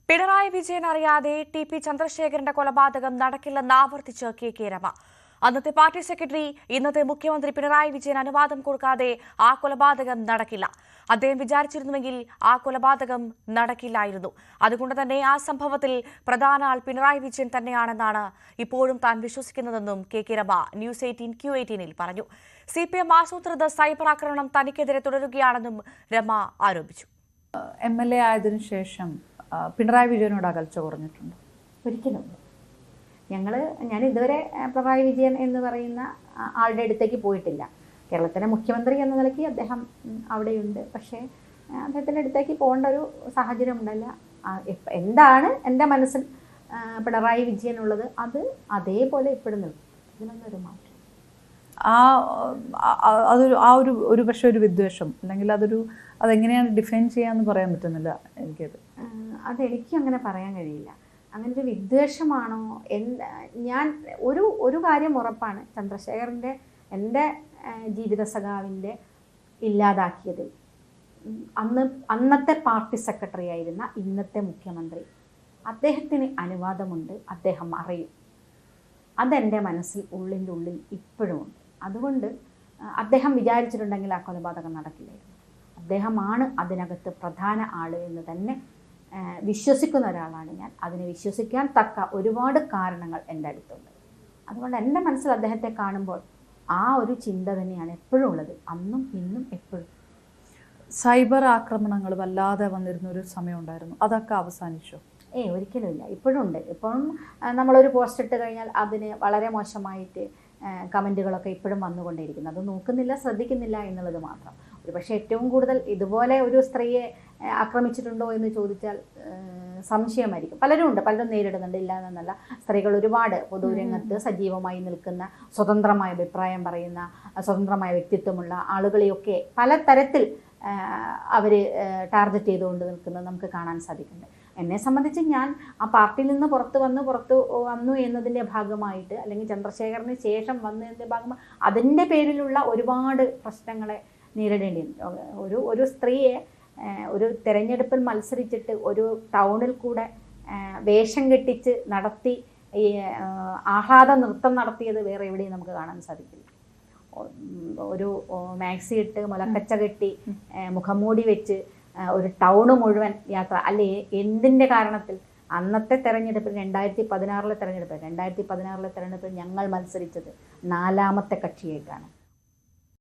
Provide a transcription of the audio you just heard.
പിണറായി വിജയൻ അറിയാതെ ടി.പി. ചന്ദ്രശേഖരന്റെ കൊലപാതകം നടക്കില്ലെന്ന് ആവർത്തിച്ച് കെ രമ. അന്നത്തെ പാർട്ടി സെക്രട്ടറി ഇന്നത്തെ മുഖ്യമന്ത്രി പിണറായി വിജയൻ അനുവാദം കൊടുക്കാതെ ആ കൊലപാതകം നടക്കില്ല. അദ്ദേഹം വിചാരിച്ചിരുന്നുവെങ്കിൽ ആ കൊലപാതകം നടക്കില്ലായിരുന്നു. അതുകൊണ്ട് തന്നെ ആ സംഭവത്തിൽ പ്രധാന ആൾ പിണറായി വിജയൻ തന്നെയാണെന്നാണ് ഇപ്പോഴും താൻ വിശ്വസിക്കുന്നതെന്നും കെ രമ ന്യൂസ് 18 Q18 പറഞ്ഞു. CPM ആസൂത്രിത സൈബർ ആക്രമണം തനിക്കെതിരെ തുടരുകയാണെന്നും രമ ആരോപിച്ചു. MLA ആയതിനു ശേഷം പിണറായി വിജയനോട് അകൽച്ച കുറഞ്ഞിട്ടുണ്ട്? ഒരിക്കലും. ഞാൻ ഇതുവരെ പിണറായി വിജയൻ എന്ന് പറയുന്ന ആളുടെ അടുത്തേക്ക് പോയിട്ടില്ല. കേരളത്തിലെ മുഖ്യമന്ത്രി എന്ന നിലയ്ക്ക് അദ്ദേഹം അവിടെയുണ്ട്. പക്ഷേ അദ്ദേഹത്തിൻ്റെ അടുത്തേക്ക് പോകേണ്ട ഒരു സാഹചര്യം ഉണ്ടല്ല. എന്താണ് എൻ്റെ മനസ്സിൽ പിണറായി വിജയൻ ഉള്ളത് അത് അതേപോലെ ഇപ്പോഴും നിൽക്കും. ഇതിനൊന്നൊരു മാറ്റം. ഒരു പക്ഷേ ഒരു വിദ്വേഷം അല്ലെങ്കിൽ അതെങ്ങനെയാണ് ഡിഫൈൻ ചെയ്യാമെന്ന് പറയാൻ പറ്റുന്നില്ല എനിക്കത്. അതെനിക്കും അങ്ങനെ പറയാൻ കഴിയില്ല. അങ്ങനെ ഒരു വിദ്വേഷമാണോ ഞാൻ ഒരു കാര്യം ഉറപ്പാണ്. ചന്ദ്രശേഖരൻ്റെ എൻ്റെ ജീവിത സഖാവിൻ്റെ ഇല്ലാതാക്കിയതിൽ അന്നത്തെ പാർട്ടി സെക്രട്ടറി ആയിരുന്ന ഇന്നത്തെ മുഖ്യമന്ത്രി അദ്ദേഹത്തിന് അനുവാദമുണ്ട്. അദ്ദേഹം അറിയും. അതെൻ്റെ മനസ്സിൽ ഉള്ളിൻ്റെ ഉള്ളിൽ ഇപ്പോഴും ഉണ്ട്. അതുകൊണ്ട് അദ്ദേഹം വിചാരിച്ചിട്ടുണ്ടെങ്കിൽ ആ കൊലപാതകം നടക്കില്ലായിരുന്നു. അദ്ദേഹമാണ് അതിനകത്ത് പ്രധാന ആൾ എന്ന് തന്നെ വിശ്വസിക്കുന്ന ഒരാളാണ് ഞാൻ. അതിനെ വിശ്വസിക്കാൻ തക്ക ഒരുപാട് കാരണങ്ങൾ എൻ്റെ അടുത്തുണ്ട്. അതുകൊണ്ട് എൻ്റെ മനസ്സിൽ അദ്ദേഹത്തെ കാണുമ്പോൾ ആ ഒരു ചിന്ത തന്നെയാണ് എപ്പോഴും ഉള്ളത്. അന്നും ഇന്നും എപ്പോഴും. സൈബർ ആക്രമണങ്ങൾ വല്ലാതെ വന്നിരുന്ന ഒരു സമയം ഉണ്ടായിരുന്നു. അതൊക്കെ അവസാനിച്ചു? ഒരിക്കലും ഇല്ല. ഇപ്പോഴും ഉണ്ട്. ഇപ്പോഴും നമ്മളൊരു പോസ്റ്റ് ഇട്ട് കഴിഞ്ഞാൽ അതിന് വളരെ മോശമായിട്ട് കമൻറ്റുകളൊക്കെ ഇപ്പോഴും വന്നുകൊണ്ടേയിരിക്കുന്നു. അത് നോക്കുന്നില്ല, ശ്രദ്ധിക്കുന്നില്ല എന്നുള്ളത് മാത്രം. ഒരു പക്ഷേ ഏറ്റവും കൂടുതൽ ഇതുപോലെ ഒരു സ്ത്രീയെ ആക്രമിച്ചിട്ടുണ്ടോ എന്ന് ചോദിച്ചാൽ സംശയമായിരിക്കും. പലരും നേരിടുന്നുണ്ട്, ഇല്ല എന്നല്ല. സ്ത്രീകൾ ഒരുപാട് പൊതുരംഗത്ത് സജീവമായി നിൽക്കുന്ന, സ്വതന്ത്രമായ അഭിപ്രായം പറയുന്ന, സ്വതന്ത്രമായ വ്യക്തിത്വമുള്ള ആളുകളെയൊക്കെ പല തരത്തിൽ അവർ ടാർഗറ്റ് ചെയ്തുകൊണ്ട് നിൽക്കുന്നത് നമുക്ക് കാണാൻ സാധിക്കുന്നുണ്ട്. എന്നെ സംബന്ധിച്ച് ഞാൻ ആ പാർട്ടിയിൽ നിന്ന് പുറത്തു വന്നു എന്നതിൻ്റെ ഭാഗമായിട്ട്, അല്ലെങ്കിൽ ചന്ദ്രശേഖരന് ശേഷം വന്നതിൻ്റെ ഭാഗമായി അതിൻ്റെ പേരിലുള്ള ഒരുപാട് പ്രശ്നങ്ങളെ നേരിടേണ്ടി ഒരു സ്ത്രീയെ ഒരു തെരഞ്ഞെടുപ്പിൽ മത്സരിച്ചിട്ട് ഒരു ടൗണിൽ കൂടെ വേഷം കെട്ടിച്ച് നടത്തി ആഹ്ലാദ നൃത്തം നടത്തിയത് വേറെ എവിടെയും നമുക്ക് കാണാൻ സാധിക്കില്ല. ഒരു മാക്സി ഇട്ട് മുലക്കച്ച കെട്ടി മുഖംമൂടി വെച്ച് ഒരു ടൗണ് മുഴുവൻ യാത്ര അല്ലേ എന്തിൻ്റെ കാരണത്തിൽ? അന്നത്തെ തെരഞ്ഞെടുപ്പിൽ 2016 തെരഞ്ഞെടുപ്പിൽ ഞങ്ങൾ മത്സരിച്ചത് 4ാമത്തെ കക്ഷിയായിട്ടാണ്.